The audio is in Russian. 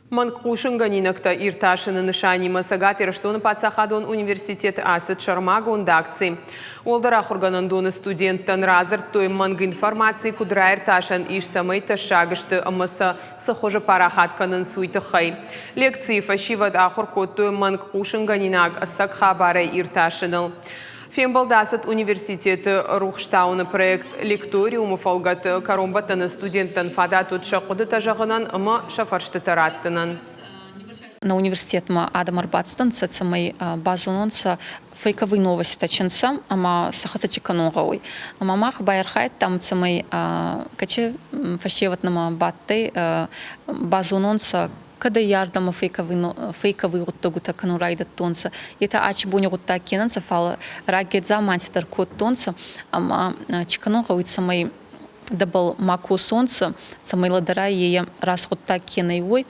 Манкушин ганинакта ирташины нышани масагат ирштон пацахадон университет асет шармагон дакци. Олдара хурганандон студенттан разыр той манг информации кудра ирташан иш самай ташагышты амаса сахожа парахатканын суйты хай. Лекции фашивад ахур кот той манкушин ганинак асак хабары ирташыныл. Фембалдасат университеты Рухштауны проект лекториумы фалгат каромбаттаны студенттан фадатут шақуды тажағынан ама шафарштытараттынын. На университет ма Адам Арбатстон цацамай базунонца фейковый новости таченцам, ама сахаца чеканугауй. Мамах байерхайт там цамай каче фашеватнама батты базунонца когда ярдама фейковый оттогута канурайда тонца. Это ачи буни гутта кенанца фала рагедза манситар кот тонца, ама чеканугауй цамай дабл маку сонца, цамай ладара ея раз гутта кенайой.